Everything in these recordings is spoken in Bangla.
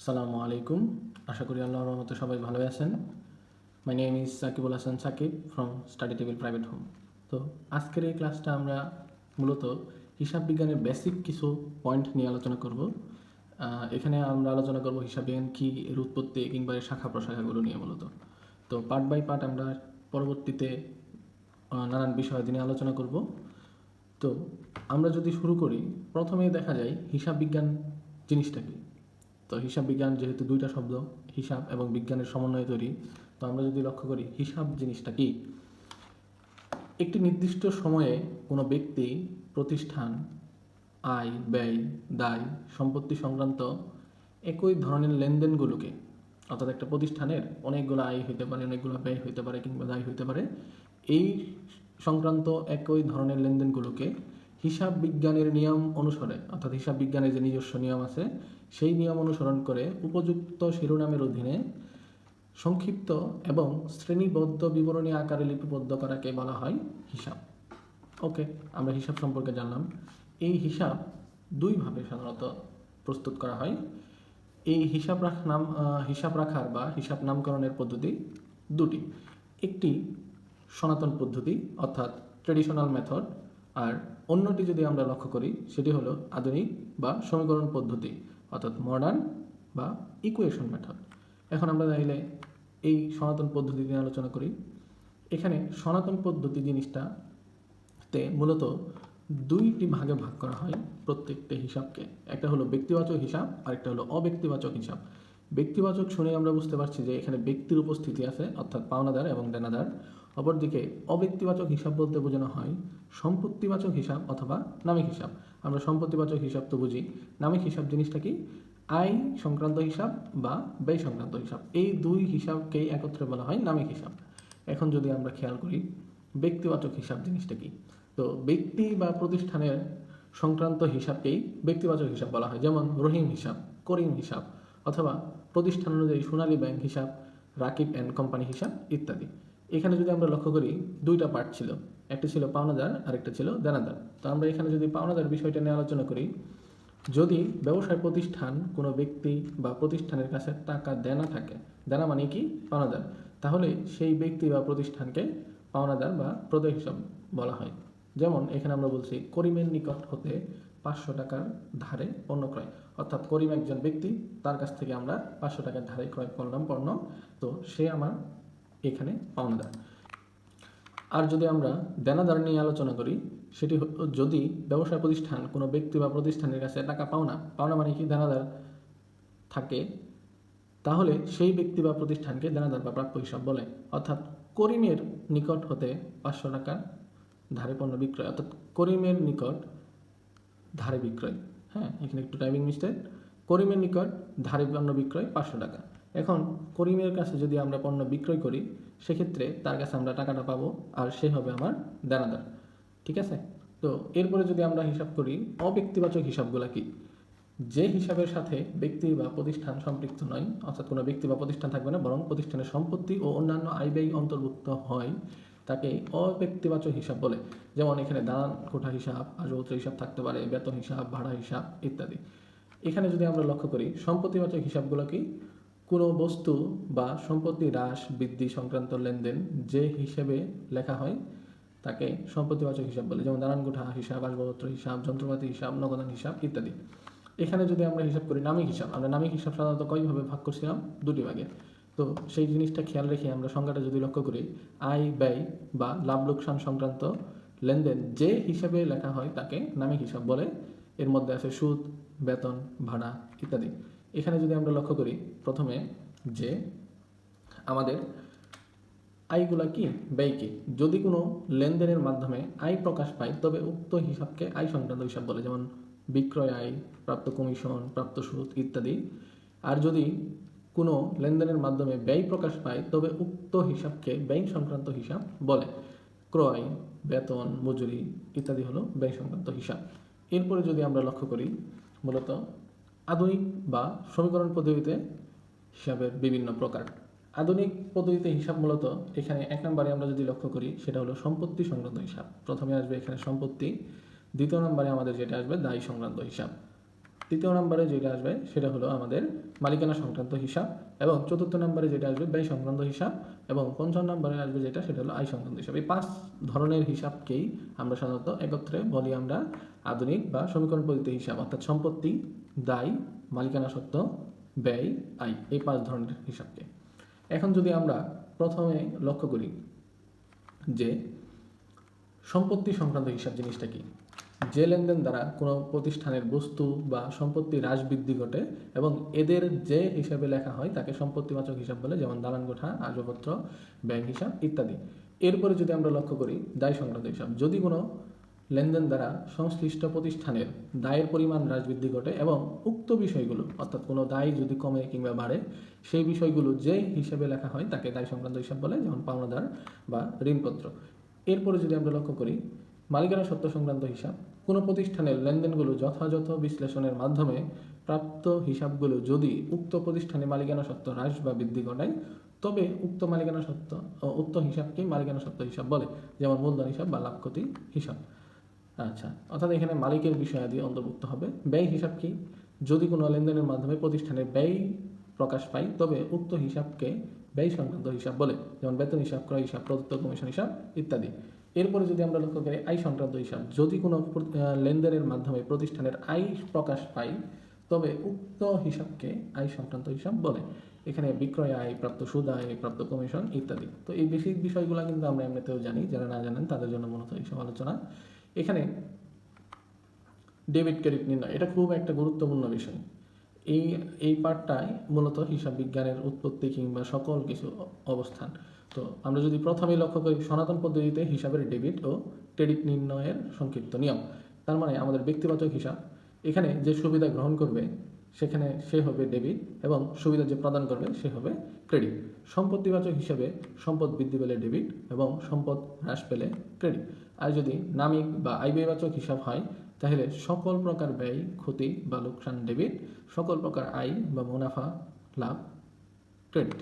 আসসালামু আলাইকুম। আশা করি আল্লাহর রহমতে সবাই ভালো আছেন। My name is Sakibul Hasan Sakib from Study Table Private Home. তো আজকের এই ক্লাসটা আমরা মূলত হিসাব বিজ্ঞানের বেসিক কিছু পয়েন্ট নিয়ে আলোচনা করব। এখানে আমরা আলোচনা করব হিসাব বিজ্ঞান কী, এর উৎপত্তি কিংবা এর শাখা প্রশাখাগুলো নিয়ে মূলত। তো পার্ট বাই পার্ট আমরা পরবর্তীতে নানান বিষয় নিয়ে আলোচনা করব। তো আমরা যদি শুরু করি, প্রথমেই দেখা যায় হিসাব বিজ্ঞান জিনিসটা কী। তো হিসাব বিজ্ঞান যেহেতু দুইটা শব্দ, হিসাব এবং বিজ্ঞানের সমন্বয়ে তৈরি, তো আমরা যদি লক্ষ্য করি হিসাব জিনিসটা কি, একটি নির্দিষ্ট সময়ে কোনো ব্যক্তি, প্রতিষ্ঠান, আয়, ব্যয়, দায়, সম্পত্তি সংক্রান্ত একই ধরনের লেনদেনগুলোকে, অর্থাৎ একটা প্রতিষ্ঠানের অনেকগুলো আয় হইতে পারে, অনেকগুলো ব্যয় হইতে পারে কিংবা দায় হইতে পারে, এই সংক্রান্ত একই ধরনের লেনদেনগুলোকে হিসাব বিজ্ঞানের নিয়ম অনুসারে, অর্থাৎ হিসাব বিজ্ঞানের যে নিজস্ব নিয়ম আছে সেই নিয়ম অনুসরণ করে উপযুক্ত শিরোনামের অধীনে সংক্ষিপ্ত এবং শ্রেণীবদ্ধ বিবরণী আকারে লিপিবদ্ধ করাকে বলা হয় হিসাব। ওকে, আমরা হিসাব সম্পর্কে জানলাম। এই হিসাব দুইভাবে সাধারণত প্রস্তুত করা হয়। এই হিসাব রাখার বা হিসাব নামকরণের পদ্ধতি দুটি। একটি সনাতন পদ্ধতি অর্থাৎ ট্রেডিশনাল মেথড, আর অন্যটি যদি আমরা লক্ষ্য করি সেটি হলো আধুনিক বা সমীকরণ পদ্ধতি অর্থাৎ মডার্ন বা ইকুয়েশন মেথড। এখন আমরা চাইলে এই সনাতন পদ্ধতি নিয়ে আলোচনা করি। এখানে সনাতন পদ্ধতি জিনিসটাতে মূলত দুইটি ভাগে ভাগ করা হয় প্রত্যেকটা হিসাবকে। একটা হলো ব্যক্তিবাচক হিসাব আর একটা হলো অব্যক্তিবাচক হিসাব। ব্যক্তিবাচক শুনে আমরা বুঝতে পারছি যে এখানে ব্যক্তির উপস্থিতি আছে, অর্থাৎ পাওনাদার এবং দেনাদার। অপরদিকে অব্যক্তিবাচক হিসাব বলতে বোঝানো হয় সম্পত্তিবাচক হিসাব অথবা নামিক হিসাব। আমরা সম্পত্তিবাচক হিসাব তো বুঝি, নামিক হিসাব জিনিসটা কি, আয় সংক্রান্ত হিসাব বা ব্যয় সংক্রান্ত হিসাব। এই দুই হিসাবকেই একত্রে বলা হয় নামিক হিসাব। এখন যদি আমরা খেয়াল করি ব্যক্তিবাচক হিসাব জিনিসটা কি, তো ব্যক্তি বা প্রতিষ্ঠানের সংক্রান্ত হিসাবকেই ব্যক্তিবাচক হিসাব বলা হয়, যেমন রহিম হিসাব, করিম হিসাব, অথবা প্রতিষ্ঠান অনুযায়ী সোনালী ব্যাংক হিসাব, রাকিব অ্যান্ড কোম্পানি হিসাব ইত্যাদি। এখানে যদি আমরা লক্ষ্য করি দুইটা পার্ট ছিল, একটা ছিল পাওনাদার আর একটা ছিল দেনাদার। তো আমরা এখানে যদি পাওনাদার বিষয়টা নিয়ে আলোচনা করি, যদি ব্যবসায় প্রতিষ্ঠান কোনো ব্যক্তি বা প্রতিষ্ঠানের কাছে টাকা দেনা থাকে, দেনা মানে কি পাওনাদার, তাহলে সেই ব্যক্তি বা প্রতিষ্ঠানকে পাওনাদার বা প্রদেয় হিসাব বলা হয়। যেমন এখানে আমরা বলছি করিমের নিকট হতে 500 টাকার ধারে পণ্য ক্রয়, অর্থাৎ করিম একজন ব্যক্তি, তার কাছ থেকে আমরা 500 টাকার ধারে ক্রয় করলাম পণ্য, তো সে আমার এখানে পাওনাদার। আর যদি আমরা দেনাদার নিয়ে আলোচনা করি, সেটি যদি ব্যবসায় প্রতিষ্ঠান কোনো ব্যক্তি বা প্রতিষ্ঠানের কাছে টাকা পাওনা মানে কি দেনাদার থাকে, তাহলে সেই ব্যক্তি বা প্রতিষ্ঠানকে দেনাদার বা প্রাপ্য হিসাব বলে। অর্থাৎ করিমের নিকট হতে 500 টাকার ধারে পণ্য বিক্রয়, অর্থাৎ করিমের নিকট ধারে বিক্রয়, হ্যাঁ এখানে একটু টাইপিং মিস্টেক, করিমের নিকট ধারে পণ্য বিক্রয় 500 টাকা। এখন করিমের কাছে যদি আমরা পণ্য বিক্রয় করি, সেক্ষেত্রে তার কাছে আমরা টাকাটা পাবো আর সে হবে আমার দেনাদার। ঠিক আছে, তো এরপরে যদি আমরা হিসাব করি অব্যক্তিবাচক হিসাবগুলো কি, যে হিসাবের সাথে ব্যক্তি বা প্রতিষ্ঠান সম্পৃক্ত নয়, অর্থাৎ কোনো ব্যক্তি বা প্রতিষ্ঠান থাকবে না, বরং প্রতিষ্ঠানের সম্পত্তি ও অন্যান্য আয় ব্যয় অন্তর্ভুক্ত হয়, তাকে অব্যক্তিবাচক হিসাব বলে। যেমন এখানে দালান কোঠা হিসাব, আসবাবপত্র হিসাব থাকতে পারে, বেতন হিসাব, ভাড়া হিসাব ইত্যাদি। এখানে যদি আমরা লক্ষ্য করি সম্পত্তিবাচক হিসাবগুলো কি, কোনো বস্তু বা সম্পত্তি হ্রাস বৃদ্ধি সংক্রান্ত লেনদেন যে হিসেবে লেখা হয় তাকে সম্পত্তিবাচক হিসাব বলে। যেমন দালান কোঠা হিসাব, আসবাবপত্র হিসাব, যন্ত্রপাতি হিসাব, নগদান হিসাব ইত্যাদি। এখানে যদি আমরা হিসাব করি নামিক হিসাব, আমরা নামিক হিসাব সাধারণত কয়ভাবে ভাগ করছিলাম, দুটি ভাগে। তো সেই জিনিসটা খেয়াল রেখে আমরা সংখ্যাটা যদি লক্ষ্য করি, আয় ব্যয় বা লাভ লোকসান সংক্রান্ত লেনদেন যে হিসাবে লেখা হয় তাকে নামিক হিসাব বলে। এর মধ্যে আছে সুদ, বেতন, ভাড়া ইত্যাদি। এখানে যদি আমরা লক্ষ্য করি প্রথমে যে আমাদের আয়গুলা কি, ব্যয় কি, যদি কোনো লেনদেনের মাধ্যমে আয় প্রকাশ পায় তবে উক্ত হিসাবকে আয় সংক্রান্ত হিসাব বলে, যেমন বিক্রয় আয়, প্রাপ্ত কমিশন, প্রাপ্ত সুদ ইত্যাদি। আর যদি কোনো লেনদেনের মাধ্যমে ব্যয় প্রকাশ পায় তবে উক্ত হিসাবকে ব্যয় সংক্রান্ত হিসাব বলে। ক্রয়, বেতন, মজুরি ইত্যাদি হলো ব্যয় সংক্রান্ত হিসাব। এরপরে যদি আমরা লক্ষ্য করি মূলত আধুনিক বা সমীকরণ পদ্ধতিতে হিসাবের বিভিন্ন প্রকার। আধুনিক পদ্ধতিতে হিসাব মূলত এখানে 1 নম্বরে আমরা যদি লক্ষ্য করি সেটা হলো সম্পত্তি সংক্রান্ত হিসাব। প্রথমে আসবে এখানে সম্পত্তি, দ্বিতীয় নম্বরে আমাদের যেটা আসবে দায় সংক্রান্ত হিসাব। তৃতীয় নম্বরে যেটা আসবে সেটা হলো আমাদের মালিকানা সংক্রান্ত হিসাব, এবং চতুর্থ নম্বরে যেটা আসবে ব্যয় সংক্রান্ত হিসাব, এবং পঞ্চম নম্বরে আসবে যেটা সেটা হলো আয় সংক্রান্ত হিসাব। এই 5 ধরনের হিসাবকেই আমরা সাধারণত একত্রে বলি আমরা আধুনিক বা সমীকরণ পদ্ধতি হিসাব, অর্থাৎ সম্পত্তি, দায়, মালিকানা সত্ত্ব, ব্যয়, আয়, এই 5 ধরনের হিসাবকে। এখন যদি আমরা প্রথমে লক্ষ্য করি যে সম্পত্তি সংক্রান্ত হিসাব জিনিসটা কি, যে লেনদেন দ্বারা কোনো প্রতিষ্ঠানের বস্তু বা সম্পত্তি হ্রাস বৃদ্ধি ঘটে এবং এদের যে হিসাবে লেখা হয় তাকে সম্পত্তিবাচক হিসাব বলে, যেমন দালান কোঠা, আসবাবপত্র, ব্যাংক হিসাব ইত্যাদি। এরপরে যদি আমরা লক্ষ্য করি দায় সংক্রান্ত হিসাব, যদি কোনো লেনদেন দ্বারা সংশ্লিষ্ট প্রতিষ্ঠানের দায়ের পরিমাণ হ্রাস বৃদ্ধি ঘটে এবং উক্ত বিষয়গুলো, অর্থাৎ কোনো দায় যদি কমে কিংবা বাড়ে, সেই বিষয়গুলো যে হিসাবে লেখা হয় তাকে দায় সংক্রান্ত হিসাব বলে, যেমন পাওনাদার বা ঋণপত্র। এরপরে যদি আমরা লক্ষ্য করি মালিকানা সত্ত্ব সংক্রান্ত হিসাব, কোনো প্রতিষ্ঠানের লেনদেনগুলো যথাযথ বিশ্লেষণের মাধ্যমে প্রাপ্ত হিসাবগুলো যদি উক্ত প্রতিষ্ঠানে মালিকানা সত্ত্ব হ্রাস বা বৃদ্ধি ঘটায়, তবে উক্ত মালিকানা সত্ত্ব উক্ত হিসাবকেই মালিকানা সত্ত্ব হিসাব বলে, যেমন মূলধন হিসাব বা লাভ ক্ষতি হিসাব। আচ্ছা, অর্থাৎ এখানে মালিকের বিষয়াদি অন্তর্ভুক্ত হবে। ব্যয় হিসাব কি, যদি কোনো লেনদেনের মাধ্যমে প্রতিষ্ঠানের ব্যয় প্রকাশ পায় তবে উক্ত হিসাবকে ব্যয় সংক্রান্ত হিসাব বলে, যেমন বেতন হিসাব, ক্রয় হিসাব, প্রদত্ত কমিশন হিসাব ইত্যাদি। এরপরে যদি আমরা লক্ষ্য করি আয় সংক্রান্ত হিসাব, যদি কোনো লেনদেনের মাধ্যমে প্রতিষ্ঠানের আয় প্রকাশ পায় তবে উক্ত হিসাবকে আয় সংক্রান্ত হিসাব বলে, এখানে বিক্রয় আয়, প্রাপ্ত সুদ আয়, প্রাপ্ত কমিশন ইত্যাদি। তো এই বেসিক বিষয়গুলো কিন্তু আমরা এমনিতেও জানি, যারা না জানেন তাদের জন্য মূলত এইসব আলোচনা। এখানে ডেবিট ক্রেডিট নির্ণয়, এটা খুব একটা গুরুত্বপূর্ণ বিষয়। এই পার্টটাই মূলত হিসাব বিজ্ঞানের উৎপত্তি কিংবা সকল কিছু অবস্থান। তো আমরা যদি প্রথমেই লক্ষ্য করি সনাতন পদ্ধতিতে হিসাবের ডেবিট ও ক্রেডিট নির্ণয়ের সংক্ষিপ্ত নিয়ম, তার মানে আমাদের ব্যক্তিবাচক হিসাব, এখানে যে সুবিধা গ্রহণ করবে সেখানে সে হবে ডেবিট এবং সুবিধা যে প্রদান করবে সে হবে ক্রেডিট। সম্পত্তিবাচক হিসাবে সম্পদ বৃদ্ধি পেলে ডেবিট এবং সম্পদ হ্রাস পেলে ক্রেডিট। আর যদি নামিক বা আয় ব্যয়বাচক হিসাব হয় তাহলে সকল প্রকার ব্যয়, ক্ষতি বা লোকসান ডেবিট, সকল প্রকার আয় বা মুনাফা লাভ ক্রেডিট।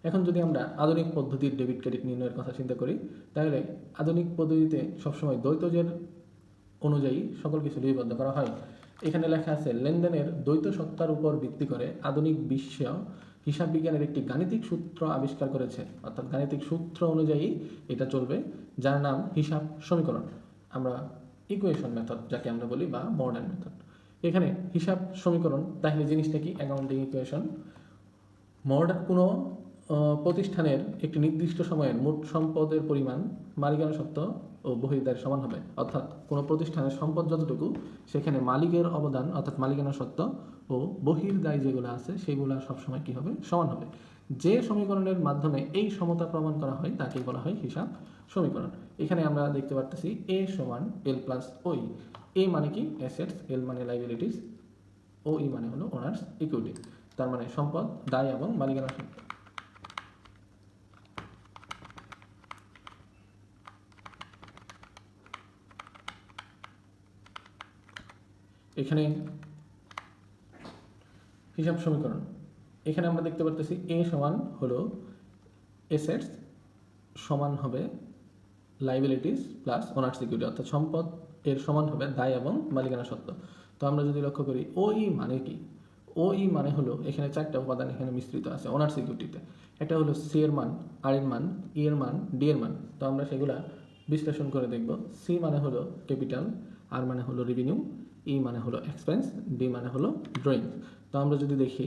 এখন যদি আমরা আধুনিক পদ্ধতির ডেবিট ক্রেডিট নির্ণয়ের কথা চিন্তা করি, তাহলে আধুনিক পদ্ধতিতে সবসময় দ্বৈতজের অনুযায়ী সকল কিছু লিপিবদ্ধ করা হয়। এখানে লেখা আছে লেনদেনের দ্বৈত সত্তার উপর ভিত্তি করে আধুনিক বিশ্ব হিসাব বিজ্ঞানের একটি গাণিতিক সূত্র আবিষ্কার করেছে, অর্থাৎ গাণিতিক সূত্র অনুযায়ী এটা চলবে, যার নাম হিসাব সমীকরণ, আমরা ইকুয়েশন মেথড যাকে আমরা বলি, বা মডার্ন মেথড। এখানে হিসাব সমীকরণ তাহলে জিনিসটা কি, অ্যাকাউন্টিং ইকুয়েশন। কোনো প্রতিষ্ঠানের একটি নির্দিষ্ট সময়ের মোট সম্পদের পরিমাণ মালিকানা সত্ত্ব ও বহির্দায়ের সমান হবে, অর্থাৎ কোনো প্রতিষ্ঠানের সম্পদ যতটুকু সেখানে মালিকের অবদান অর্থাৎ মালিকানা সত্ত্ব ও বহির্দায় যেগুলো আছে সেগুলো সবসময় কী হবে, সমান হবে। যে সমীকরণের মাধ্যমে এই সমতা প্রমাণ করা হয় তাকে বলা হয় হিসাব সমীকরণ। এখানে আমরা দেখতে পারতেছি এ সমান এল প্লাস ওই। এ মানে কি অ্যাসেটস, এল মানে লাইবিলিটিস, ও ই মানে হলো ওনার্স ইকুইটি, তার মানে সম্পদ, দায় এবং মালিকানা সত্ত্ব। এখানে হিসাব সমীকরণ, এখানে আমরা দেখতে পারতেছি এ সমান হলো অ্যাসেটস সমান হবে লাইবিলিটিস প্লাস ওনার্স ইকুইটি, অর্থাৎ সম্পদ এর সমান হবে দায় এবং মালিকানা সত্ত্ব। তো আমরা যদি লক্ষ্য করি ও ই মানে কি, ও ই মানে হলো এখানে 4টা উপাদান এখানে মিশ্রিত আছে ওনার্স ইকুইটিতে। একটা হলো সি এর মান, আর এর মান, ই এর মান, ডি এর মান। তো আমরা সেগুলা বিশ্লেষণ করে দেখব। সি মানে হলো ক্যাপিটাল, আর মানে হলো রেভিনিউ, ই মানে হলো এক্সপেন্স, ডি মানে হলো ড্রয়িং। তো আমরা যদি দেখি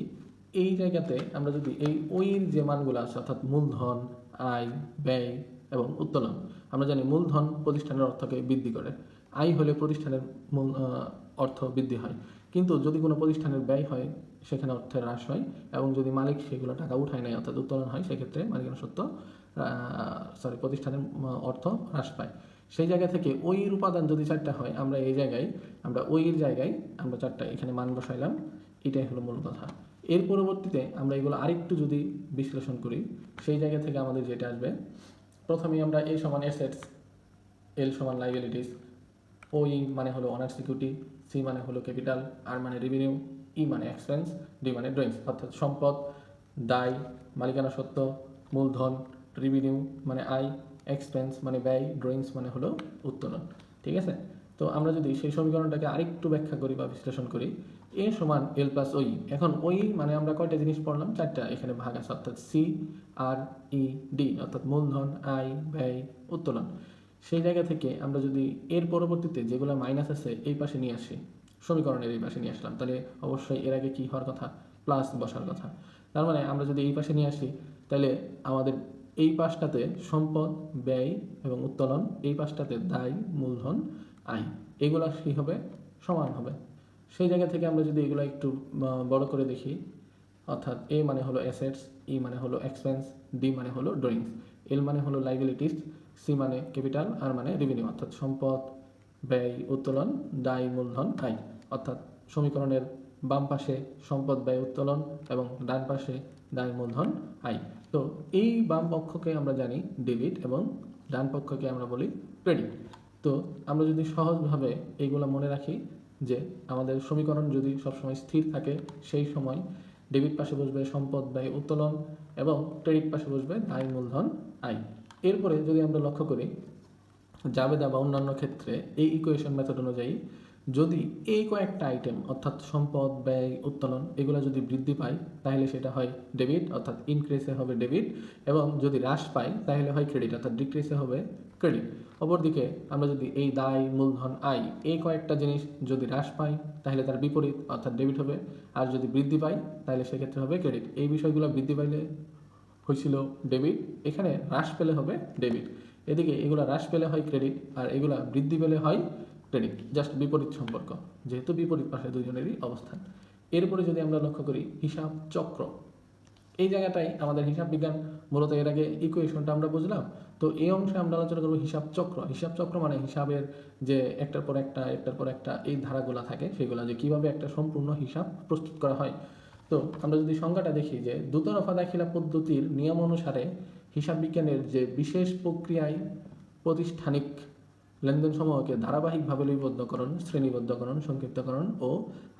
এই জায়গাতে আমরা যদি এই ওইয়ের যে মানগুলো আছে অর্থাৎ মূলধন, আয়, ব্যয় এবং উত্তোলন, আমরা জানি মূলধন প্রতিষ্ঠানের অর্থকে বৃদ্ধি করে, আয় হলে প্রতিষ্ঠানের মূল অর্থ বৃদ্ধি হয়, কিন্তু যদি কোনো প্রতিষ্ঠানের ব্যয় হয় সেখানে অর্থের হ্রাস হয়, এবং যদি মালিক সেগুলো টাকা উঠায় নেয় অর্থাৎ উত্তোলন হয় সেক্ষেত্রে মালিকানা সত্ত্ব প্রতিষ্ঠানের অর্থ হ্রাস পায়। সেই জায়গা থেকে ওইয়ের উপাদান যদি 4টা হয় আমরা এই জায়গায় আমরা ওইয়ের জায়গায় আমরা 4টা এখানে মান বসাইলাম, এটাই হলো মূল কথা। এর পরবর্তীতে আমরা এগুলো আরেকটু যদি বিশ্লেষণ করি সেই জায়গা থেকে আমাদের যেটা আসবে, প্রথমেই আমরা এ সমান অ্যাসেটস, এল সমান লাইবিলিটিস, ও ই মানে হলো অনার্স ইকুইটি, সি মানে হলো ক্যাপিটাল, আর মানে রেভিনিউ, ই মানে এক্সপেন্স, ডি মানে ড্রয়িংস, অর্থাৎ সম্পদ, দায়, মালিকানা সত্ত্ব, মূলধন, রেভিনিউ মানে আয়, এক্সপেন্স মানে ব্যয়, ড্রয়িংস মানে হলো উত্তোলন। ঠিক আছে, তো আমরা যদি সেই সমীকরণটাকে আরেকটু ব্যাখ্যা করি বা বিশ্লেষণ করি, এ সমান এল প্লাস ওই। এখন ওই মানে আমরা কয়টা জিনিস পড়লাম? চারটা। এখানে ভাগ আছে, অর্থাৎ সি আর ই ডি, অর্থাৎ মূলধন, আয়, ব্যয়, উত্তোলন। সেই জায়গা থেকে আমরা যদি এর পরবর্তীতে যেগুলো মাইনাস আছে এই পাশে নিয়ে আসি, সমীকরণের এই পাশে নিয়ে আসলাম, তাহলে অবশ্যই এর আগে কী হওয়ার কথা? প্লাস বসার কথা। তার মানে আমরা যদি এই পাশে নিয়ে আসি, তাহলে আমাদের এই পাশটাতে সম্পদ, ব্যয় এবং উত্তোলন, এই পাশটাতে দায়, মূলধন, আয়, এগুলা কী হবে? সমান হবে। সেই জায়গা থেকে আমরা যদি এগুলো একটু বড় করে দেখি, অর্থাৎ এ মানে হলো অ্যাসেটস, ই মানে হলো এক্সপেন্স, ডি মানে হলো ড্রয়িংস, এল মানে হলো লাইবিলিটিস, সি মানে ক্যাপিটাল, আর মানে রেভিনিউ, অর্থাৎ সম্পদ, ব্যয়, উত্তোলন, দায়, মূলধন, আয়। অর্থাৎ সমীকরণের বাম পাশে সম্পদ, ব্যয়, উত্তোলন এবং ডান পাশে দায়, মূলধন, আয়। তো এই বাম পক্ষকে আমরা জানি ডেবিট এবং ডান পক্ষকে আমরা বলি ক্রেডিট। তো আমরা যদি সহজভাবে এইগুলো মনে রাখি যে আমাদের সমীকরণ যদি সবসময় স্থির থাকে, সেই সময় ডেবিট পাশে বসবে সম্পদ, ব্যয়, উত্তোলন এবং ক্রেডিট পাশে বসবে দায়, মূলধন, আয়। এরপরে যদি আমরা লক্ষ্য করি জাবেদা বা অন্যান্য ক্ষেত্রে এই ইকুয়েশন মেথড অনুযায়ী যদি এই কয়েকটা আইটেম অর্থাৎ সম্পদ, ব্যয়, উত্তোলন এগুলো যদি বৃদ্ধি পায় তাহলে সেটা হয় ডেবিট, অর্থাৎ ইনক্রিজে হবে ডেবিট, এবং যদি হ্রাস পায় তাহলে হয় ক্রেডিট, অর্থাৎ ডিক্রিজে হবে ক্রেডিট। অপরদিকে আমরা যদি এই দায়, মূলধন, আয় এই কয়েকটা জিনিস যদি হ্রাস পায় তাহলে তার বিপরীত অর্থাৎ ডেবিট হবে, আর যদি বৃদ্ধি পায় তাহলে সেক্ষেত্রে হবে ক্রেডিট। এই বিষয়গুলো বৃদ্ধি পাইলে হয়েছিল ডেবিট, এখানে হ্রাস পেলে হবে ডেবিট। এদিকে এগুলো হ্রাস পেলে হয় ক্রেডিট, আর এগুলা বৃদ্ধি পেলে হয় ক্রেডিট, জাস্ট বিপরীত সম্পর্ক, যেহেতু বিপরীত পাশে দুজনেরই অবস্থান। এরপরে যদি আমরা লক্ষ্য করি হিসাব চক্র, এই জায়গাটাই আমাদের হিসাব বিজ্ঞান মূলত। এর আগে ইকুয়েশনটা আমরা বুঝলাম, তো এই অংশে আমরা আলোচনা করবো হিসাব চক্র। হিসাব চক্র মানে হিসাবের যে একটার পর একটা এই ধারাগুলো থাকে সেগুলো, যে কীভাবে একটা সম্পূর্ণ হিসাব প্রস্তুত করা হয়। তো আমরা যদি সংজ্ঞাটা দেখি যে দুতরফা দাখিলা পদ্ধতির নিয়ম অনুসারে হিসাব বিজ্ঞানের যে বিশেষ প্রক্রিয়ায় প্রাতিষ্ঠানিক লেনদেন সমূহকে ধারাবাহিকভাবে লিপিবদ্ধকরণ, শ্রেণীবদ্ধকরণ, সংক্ষিপ্তকরণ ও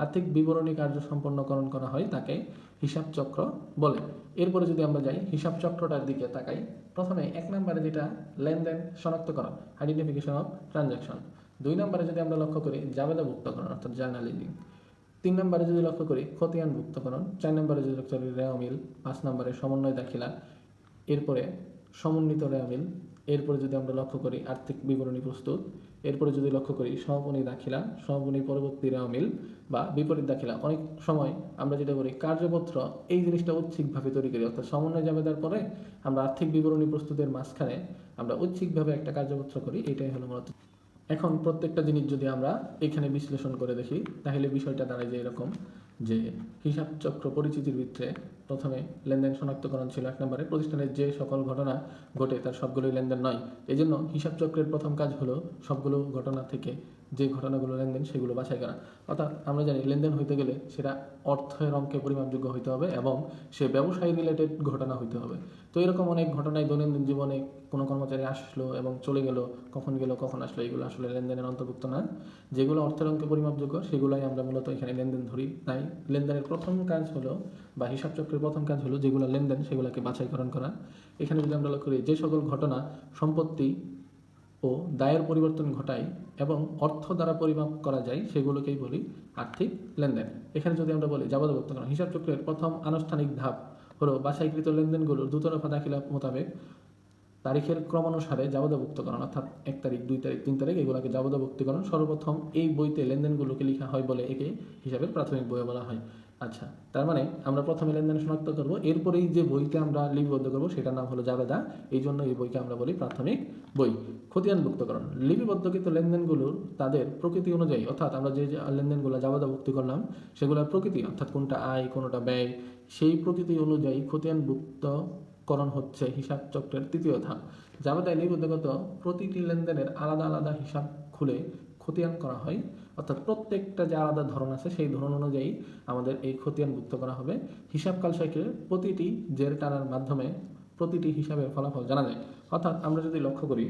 আর্থিক বিবরণী কার্য সম্পন্নকরণ করা হয় তাকে হিসাব চক্র বলে। এরপরে যদি আমরা যাই হিসাব চক্রটার দিকে তাকাই, প্রথমে 1 নম্বরে যেটা লেনদেন শনাক্তকরণ, আইডেন্টিফিকেশন অফ ট্রানজ্যাকশন। 2 নম্বরে যদি আমরা লক্ষ্য করি জাবেদাভুক্তকরণ অর্থাৎ জার্নালিজিং। 3 নম্বরে যদি লক্ষ্য করি খতিয়ানভুক্তকরণ। 4 নম্বরে যদি লক্ষ্য করি রেওয়া মিল। 5 নম্বরে সমন্বয় দাখিলা, এরপরে সমন্বিত রেওয়া মিল। এরপরে যদি আমরা লক্ষ্য করি আর্থিক বিবরণী প্রস্তুত। এরপরে যদি লক্ষ্য করি সমাপনী দাখিলা, সমাপনী পরবর্তী রেওয়া মিল বা বিপরীত দাখিলা। অনেক সময় আমরা যেটা করি কার্যপত্র এই জিনিসটা ঐচ্ছিকভাবে তৈরি করি, অর্থাৎ সমন্বয় জাবেদার পরে আমরা আর্থিক বিবরণী প্রস্তুতের মাঝখানে আমরা ঐচ্ছিকভাবে একটা কার্যপত্র করি, এটাই হলো মূলত। এখন প্রত্যেকটা জিনিস যদি আমরা এখানে বিশ্লেষণ করে দেখি তাহলে বিষয়টা দাঁড়ায় যে এরকম, যে হিসাব চক্র পরিচিতির ভিতরে প্রথমে লেনদেন শনাক্তকরণ ছিল 1 নম্বরে। প্রতিষ্ঠানের যে সকল ঘটনা ঘটে তার সবগুলোই লেনদেন নয়, এই জন্য হিসাব চক্রের প্রথম কাজ হলো সবগুলো ঘটনা থেকে যে ঘটনাগুলো লেনদেন সেগুলো বাছাই করা। অর্থাৎ আমরা জানি লেনদেন হইতে গেলে সেটা অর্থের অঙ্কে পরিমাপযোগ্য হইতে হবে এবং সে ব্যবসায়ী রিলেটেড ঘটনা হইতে হবে। তো এরকম অনেক ঘটনায় দৈনন্দিন জীবনে কোনো কর্মচারী আসলো এবং চলে গেল, কখন গেল কখন আসলো, এগুলো আসলে লেনদেনের অন্তর্ভুক্ত না। যেগুলো অর্থের অঙ্কে পরিমাপযোগ্য সেগুলোই আমরা মূলত এখানে লেনদেন ধরি। তাই লেনদেনের প্রথম কাজ হলো বা হিসাব চক্রের প্রথম কাজ হলো যেগুলো লেনদেন সেগুলোকে বাছাইকরণ করা। এখানে যদি আমরা লক্ষ্য করি যে সকল ঘটনা সম্পত্তি ও দায়ের পরিবর্তন ঘটায় এবং অর্থ দ্বারা পরিমাপ করা যায় সেগুলোকেই বলি আর্থিক লেনদেন। এখানে যদি আমরা বলি জাবেদাভুক্তকরণ, হিসাব চক্রের প্রথম আনুষ্ঠানিক ধাপ হলো বাছাইকৃত লেনদেনগুলোর দুতরফা দাখিলা মোতাবেক তারিখের ক্রমানুসারে জাবেদাভুক্তকরণ, অর্থাৎ 1 তারিখ, 2 তারিখ, 3 তারিখ এগুলোকে জাবেদাভুক্তকরণ। সর্বপ্রথম এই বইতে লেনদেনগুলোকে লেখা হয় বলে একে হিসাবের প্রাথমিক বই বলা হয়। আচ্ছা, তার মানে আমরা প্রথমে লেনদেন শনাক্ত করব, এরপরেই যে বইতে আমরা লিপিবদ্ধ করব সেটার নাম হলো জাবেদা, এই জন্য এই বইকে আমরা বলি প্রাথমিক বই। খতিয়ানভুক্তকরণ, লিপিবদ্ধকৃত লেনদেনগুলোর তাদের প্রকৃতি অনুযায়ী, অর্থাৎ আমরা যে লেনদেনগুলো জাবেদাভুক্তি করলাম সেগুলোর প্রকৃতি, অর্থাৎ কোনটা আয় কোনটা ব্যয়, সেই প্রকৃতি অনুযায়ী খতিয়ানভুক্তকরণ হচ্ছে হিসাব চক্রের তৃতীয় ধাপ। জাবেদায় লিপিবদ্ধগত প্রতিটি লেনদেনের আলাদা আলাদা হিসাব খুলে খতিয়ান করা হয়, অর্থাৎ প্রত্যেকটা যে আলাদা ধরন আছে সেই ধরন অনুযায়ী আমাদের এই খতিয়ানভুক্ত করা হবে। হিসাব কালসাইকেলের প্রতিটি জের টানার মাধ্যমে প্রতিটি হিসাবের ফলাফল জানা যায়। অর্থাৎ আমরা যদি লক্ষ্য করি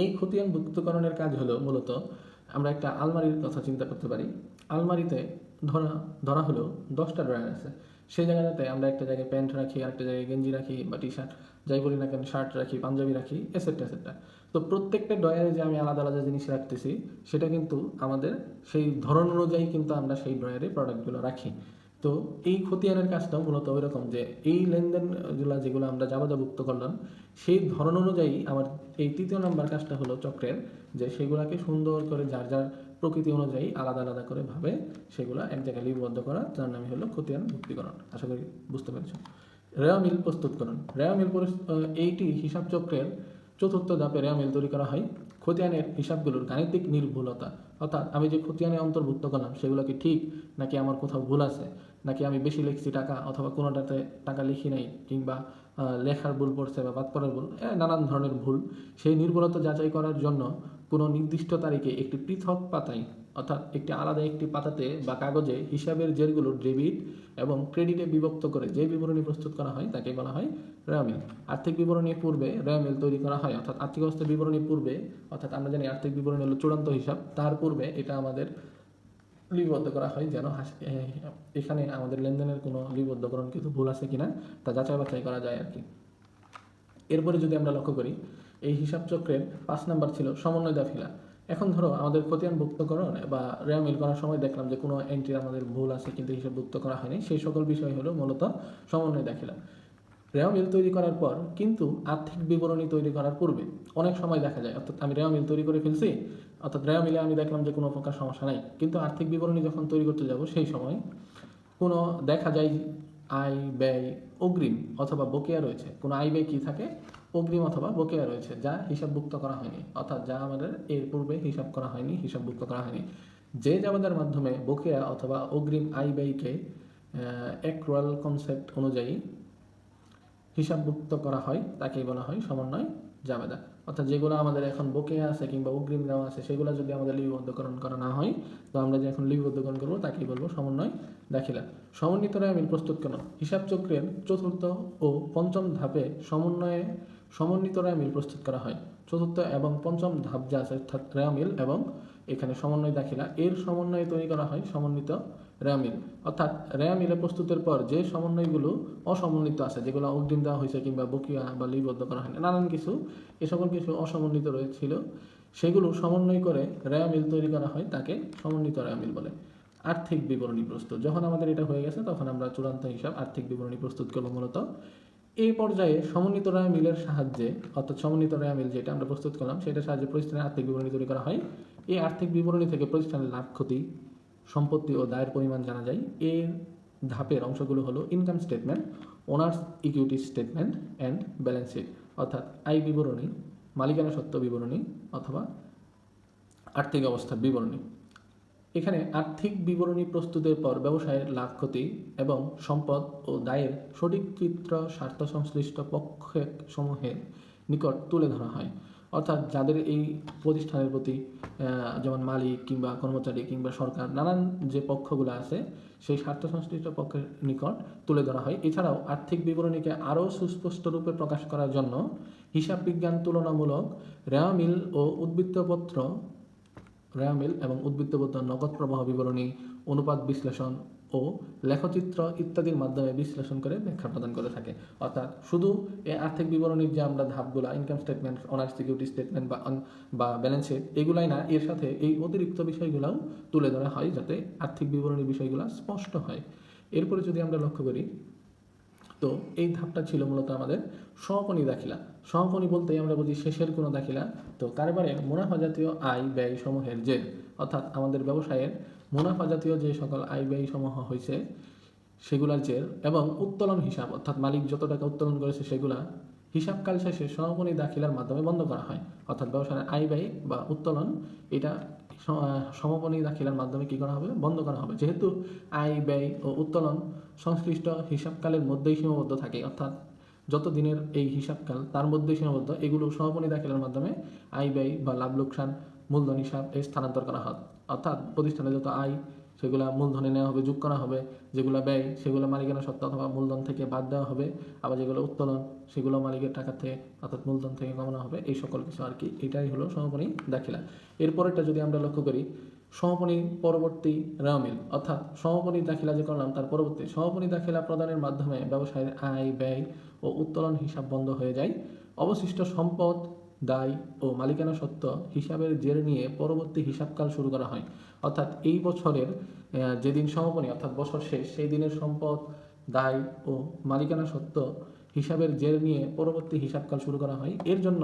এই খতিয়ানভুক্তকরণের কাজ হলো মূলত আমরা একটা আলমারির কথা চিন্তা করতে পারি। আলমারিতে ধরা হলো 10টা ড্রয়ার আছে, সেই জায়গাটাতে আমরা একটা জায়গায় প্যান্ট রাখি, আরেকটা জায়গায় গেঞ্জি রাখি বা টি শার্ট, যাই বলি না কেন, শার্ট রাখি, পাঞ্জাবি রাখি, এসেট্রা এসেট্রা। তো প্রত্যেকটা ড্রয়ারে যে আমি আলাদা আলাদা জিনিস রাখতেছি, সেটা কিন্তু আমাদের সেই ধরন অনুযায়ী কিন্তু আমরা সেই ড্রয়ারে প্রোডাক্টগুলো রাখি। তো এই খতিয়ানের কাজটাও মূলত ওই রকম যে এই লেনদেনগুলো যেগুলো আমরা জাবাদাভুক্ত করলাম, সেই ধরন অনুযায়ী আমার এই তৃতীয় নাম্বার কাজটা হলো চক্রের, যে সেগুলোকে সুন্দর করে যার যার প্রকৃতি অনুযায়ী আলাদা আলাদা করে ভাবে সেগুলো এক জায়গায় লিপিবদ্ধ করা, যার নামই হলো খতিয়ান ভুক্তিকরণ। আশা করি বুঝতে পেরেছ। রেওয়া মিল প্রস্তুতকরণ। রেওয়া মিল এইটি হিসাব চক্রের চতুর্থ ধাপে রেওয়া মিল তৈরি করা হয়। খতিয়ানের হিসাবগুলোর গাণিতিক নির্ভুলতা, অর্থাৎ আমি যে খতিয়ানে অন্তর্ভুক্ত করলাম সেগুলো কি ঠিক, নাকি আমার কোথাও ভুল আছে, নাকি আমি বেশি লিখছি টাকা অথবা কোনোটাতে টাকা লিখি নাই, কিংবা লেখার ভুল পড়ছে বা বাদ পড়ার ভুল, নানান ধরনের ভুল, সেই নির্ভুলতা যাচাই করার জন্য কোনো নির্দিষ্ট তারিখে একটি পৃথক পাতায়, অর্থাৎ একটি আলাদা একটি পাতাতে বা কাগজে হিসাবের জেরগুলো ডেবিট এবং ক্রেডিটে বিভক্ত করে যে বিবরণী প্রস্তুত করা হয় তাকে বলা হয় রেওয়া মিল। আর্থিক বিবরণীর পূর্বে রেওয়া মিল তৈরি করা হয়, অর্থাৎ আর্থিক অবস্থার বিবরণীর পূর্বে, অর্থাৎ আমরা জানি আর্থিক বিবরণী হলো চূড়ান্ত হিসাব, তার পূর্বে এটা আমাদের লিপিবদ্ধ করা হয়, যেন এখানে আমাদের লেনদেনের কোনো লিপিবদ্ধকরণ কিছু ভুল আছে কিনা তা যাচাই বাছাই করা যায় আর কি। এরপরে যদি আমরা লক্ষ্য করি, এই হিসাব চক্রের 5 নাম্বার ছিল সমন্বয় দাখিলা। এখন ধরো আমাদের খতিয়ানভুক্তকরণ বা রেওয়া মিল করার সময় দেখলাম যে কোনো এন্ট্রি আমাদের ভুল আছে কিন্তু হিসাবভুক্ত করা হয়নি, সেই সকল বিষয় হলো মূলত সমন্বয় দাখিলা। রেওয়া মিল তৈরি করার পর কিন্তু আর্থিক বিবরণী তৈরি করার পূর্বে অনেক সময় দেখা যায়, অর্থাৎ আমি রেওয়া মিল তৈরি করে ফেলছি, অর্থাৎ রেওয়া মিলে আমি দেখলাম যে কোনো প্রকার সমস্যা নাই, কিন্তু আর্থিক বিবরণী যখন তৈরি করতে যাব সেই সময় কোনো দেখা যায় আয় ব্যয় অগ্রিম অথবা বকেয়া রয়েছে, কোনো আয় ব্যয় কী থাকে, অগ্রিম অথবা বকেয়া রয়েছে, যা হিসাবভুক্ত করা হয়নি, অর্থাৎ যা আমাদের এর পূর্বে হিসাব করা হয়নি, হিসাবভুক্ত করা হয়নি। যে জাবেদার মাধ্যমে বকেয়া অথবা অগ্রিম আয় ব্যয়কে অ্যাক্রুয়াল কনসেপ্ট অনুযায়ী হিসাবভুক্ত করা হয় তাকেই বলা হয় সমন্বয় জাবেদা। অর্থাৎ যেগুলো আমাদের এখন বকেয়া আছে কিংবা অগ্রিম দেওয়া আছে সেগুলো যদি আমাদের লিপিবদ্ধকরণ করা না হয়, তো আমরা যে এখন লিপিবদ্ধকরণ করবো তাকেই বলবো সমন্বয় দাখিলা। সমন্বিত রেওয়া মিল প্রস্তুতকরণ। হিসাব চক্রের চতুর্থ ও পঞ্চম ধাপে সমন্বিত রেওয়া মিল প্রস্তুত করা হয়। চতুর্থ এবং পঞ্চম ধাপ যা আছে, অর্থাৎ রেওয়া মিল এবং এখানে সমন্বয় দাখিলা, এর সমন্বয়ে তৈরি করা হয় সমন্বিত রেওয়া মিল। অর্থাৎ রেওয়া মিলে প্রস্তুতের পর যে সমন্বয়গুলো অসমন্বিত আছে, যেগুলো অগ্রিম দেওয়া হয়েছে কিংবা বকেয়া বা লিপিবদ্ধ করা হয়নি, নানান কিছু, এ সকল কিছু অসমন্বিত রয়েছিল, সেগুলো সমন্বয় করে রেওয়া মিল তৈরি করা হয়, তাকে সমন্বিত রেওয়া মিল বলে। আর্থিক বিবরণী প্রস্তুত। যখন আমাদের এটা হয়ে গেছে তখন আমরা চূড়ান্ত হিসাব আর্থিক বিবরণী প্রস্তুত করবো মূলত। এই পর্যায়ে সমন্বিত রেওয়া মিলের সাহায্যে, অর্থাৎ সমন্বিত রেওয়া মিল যেটা আমরা প্রস্তুত করলাম সেটার সাহায্যে প্রতিষ্ঠানের আর্থিক বিবরণী তৈরি করা হয়। এই আর্থিক বিবরণী থেকে প্রতিষ্ঠানের লাভ ক্ষতি, সম্পত্তি ও দায়ের পরিমাণ জানা যায়। এর ধাপের অংশগুলো হলো income statement, owner's equity statement and balance sheet, অর্থাৎ আয় বিবরণী, মালিকানা সত্ত্ব বিবরণী অথবা আর্থিক অবস্থার বিবরণী। এখানে আর্থিক বিবরণী প্রস্তুতের পর ব্যবসায়ের লাভ ক্ষতি এবং সম্পদ ও দায়ের সঠিক চিত্র স্বার্থ সংশ্লিষ্ট পক্ষসমূহের নিকট তুলে ধরা হয়, অর্থাৎ যাদের এই প্রতিষ্ঠানের প্রতি যেমন মালিক কিংবা কর্মচারী কিংবা সরকার, নানান যে পক্ষগুলো আছে সেই স্বার্থ সংশ্লিষ্ট পক্ষের নিকট তুলে ধরা হয়। এছাড়াও আর্থিক বিবরণীকে আরও সুস্পষ্ট রূপে প্রকাশ করার জন্য হিসাব বিজ্ঞান তুলনামূলক রেওয়া মিল ও উদ্বৃত্তপত্র, রেওয়া মিল এবং উদ্বৃত্তপত্র, নগদ প্রবাহ বিবরণী, অনুপাত বিশ্লেষণ ও লেখচিত্র ইত্যাদির মাধ্যমে বিশ্লেষণ করে ব্যাখ্যা প্রদান করে থাকে। অর্থাৎ শুধু এই আর্থিক বিবরণীর যে আমরা ধাপগুলো, income statement, honours security statement বা ব্যালেন্স শিট, এগুলাই না, এর সাথে এই অতিরিক্ত বিষয়গুলোও তুলে ধরা হয় যাতে আর্থিক বিবরণীর বিষয়গুলো স্পষ্ট হয়। এরপরে যদি আমরা লক্ষ্য করি, তো এই ধাপটা ছিল মূলত আমাদের সমাপনী দাখিলা। সমাপনী বলতে আমরা বুঝি শেষের কোনো দাখিলা। তো কারবারের মুনাফা জাতীয় আয় ব্যয় সমূহের জের, অর্থাৎ আমাদের ব্যবসায়ের মুনাফা জাতীয় যে সকল আয় ব্যয় সমূহ হয়েছে সেগুলার জের এবং উত্তোলন হিসাব, অর্থাৎ মালিক যত টাকা উত্তোলন করেছে সেগুলা হিসাবকাল শেষে সমাপনী দাখিলার মাধ্যমে বন্ধ করা হয়। অর্থাৎ ব্যবসায়ের আয় ব্যয় বা উত্তোলন এটা সমাপনী দাখিলার মাধ্যমে কী করা হবে, বন্ধ করা হবে। যেহেতু আয় ব্যয় ও উত্তোলন সংশ্লিষ্ট হিসাবকালের মধ্যেই সীমাবদ্ধ থাকে, অর্থাৎ যত দিনের এই হিসাবকাল তার মধ্যেই সীমাবদ্ধ, এগুলো সমাপনী দাখিলার মাধ্যমে আয় ব্যয় বা লাভ লোকসান মূলধন হিসাব এই স্থানান্তর করা হয়। অর্থাৎ প্রতিষ্ঠানে যত আয় সেগুলো মূলধনে নেওয়া হবে, যোগ করা হবে, যেগুলো ব্যয় সেগুলো মালিকানা সত্ত্ব অথবা মূলধন থেকে বাদ দেওয়া হবে, আবার যেগুলো উত্তোলন সেগুলো মালিকের টাকা থেকে অর্থাৎ মূলধন থেকে কমানো হবে, এই সকল কিছু আর কি। এটাই হলো সমাপনী দাখিলা। এরপরেরটা যদি আমরা লক্ষ্য করি, সমাপনী পরবর্তী রেওয়ামিল, অর্থাৎ সমাপনী দাখিলা যে করলাম তার পরবর্তী সমাপনী দাখিলা প্রদানের মাধ্যমে ব্যবসায়ের আয় ব্যয় ও উত্তোলন হিসাব বন্ধ হয়ে যায়। অবশিষ্ট সম্পদ, দায় ও মালিকানা সত্ত্ব হিসাবের জের নিয়ে পরবর্তী হিসাবকাল শুরু করা হয়। অর্থাৎ এই বছরের যেদিন সমাপনী অর্থাৎ বছর শেষ সেই দিনের সম্পদ, দায় ও মালিকানা সত্ত্ব হিসাবের জের নিয়ে পরবর্তী হিসাবকাল শুরু করা হয়। এর জন্য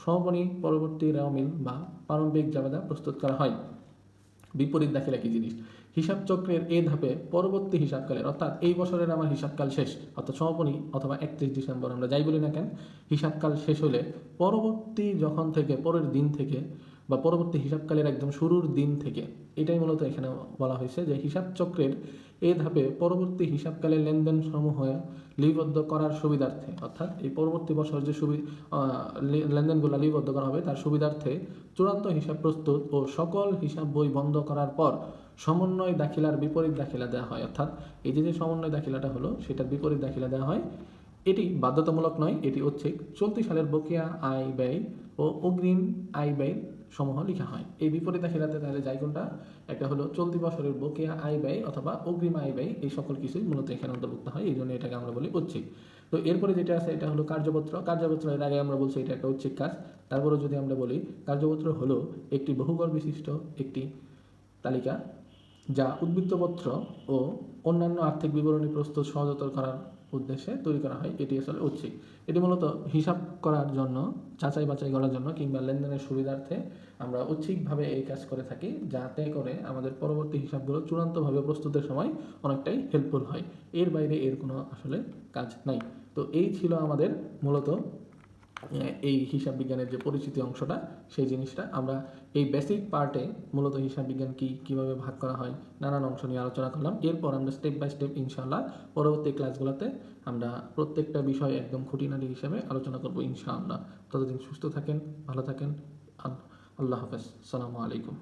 সমাপনী পরবর্তী রেওয়ামিল বা প্রারম্ভিক জাবেদা প্রস্তুত করা হয়। বিপরীত দাখিলা কি জিনিস? হিসাব চক্রের এই ধাপে পরবর্তী হিসাবকালের, অর্থাৎ এই বছরের আমার হিসাবকাল শেষ অর্থাৎ সমাপনী অথবা 31 ডিসেম্বর আমরা যাই বলি না কেন, হিসাবকাল শেষ হলে পরবর্তী যখন থেকে পরের দিন থেকে বা পরবর্তী হিসাবকালের একদম শুরুর দিন থেকে, এটাই মূলত এখানে বলা হয়েছে যে হিসাব চক্রের এই ধাপে পরবর্তী হিসাবকালের লেনদেন সমূহ লিপিবদ্ধ করার সুবিধার্থে, অর্থাৎ এই পরবর্তী বছর যে লেনদেনগুলো লিপিবদ্ধ করা হবে তার সুবিধার্থে চূড়ান্ত হিসাব প্রস্তুত ও সকল হিসাব বই বন্ধ করার পর সমন্বয় দাখিলার বিপরীত দাখিলা দেওয়া হয়। অর্থাৎ এই যে সমন্বয় দাখিলাটা হলো সেটার বিপরীত দাখিলা দেওয়া হয়। এটি বাধ্যতামূলক নয়, এটি হচ্ছে চলতি সালের বকেয়া আয় ব্যয় ও অগ্রিম আয় ব্যয় সমূহ লেখা হয়। এই বিপরীত দাখিলাতে তাহলে যাই কোনটা, একটা হলো চলতি বছরের বকেয়া আয় ব্যয় অথবা অগ্রিম আয় ব্যয়, এই সকল কিছুই মূলত এখানে অন্তর্ভুক্ত হয়, এই জন্য এটাকে আমরা বলি ঐচ্ছিক। তো এরপরে যেটা আছে এটা হলো কার্যপত্র এর আগে আমরা বলছি এটা একটা ঐচ্ছিক কাজ। তারপরে যদি আমরা বলি কার্যপত্র হলো একটি বহুঘর বিশিষ্ট একটি তালিকা যা উদ্বৃত্তপত্র ও অন্যান্য আর্থিক বিবরণী প্রস্তুত সহজতর করার উদ্দেশ্যে তৈরি করা হয়। এটি আসলে ঐচ্ছিক। এটি মূলত হিসাব করার জন্য, যাচাই বাছাই করার জন্য কিংবা লেনদেনের সুবিধার্থে আমরা ঐচ্ছিকভাবে এই কাজ করে থাকি, যাতে করে আমাদের পরবর্তী হিসাবগুলো চূড়ান্তভাবে প্রস্তুতের সময় অনেকটাই হেল্পফুল হয়। এর বাইরে এর কোনো আসলে কাজ নাই। তো এই ছিল আমাদের মূলত এই হিসাব বিজ্ঞানের যে পরিচিতি অংশটা, সেই জিনিসটা আমরা এই বেসিক পার্টে মূলত হিসাব বিজ্ঞান কীভাবে ভাগ করা হয় নানান অংশ নিয়ে আলোচনা করলাম। এরপর আমরা স্টেপ বাই স্টেপ ইনশাআল্লাহ পরবর্তী ক্লাসগুলোতে আমরা প্রত্যেকটা বিষয় একদম খুঁটিনাটি হিসাবে আলোচনা করব ইনশাআল্লাহ। ততদিন সুস্থ থাকেন, ভালো থাকেন। আল্লাহ হাফেজ। আসসালামু আলাইকুম।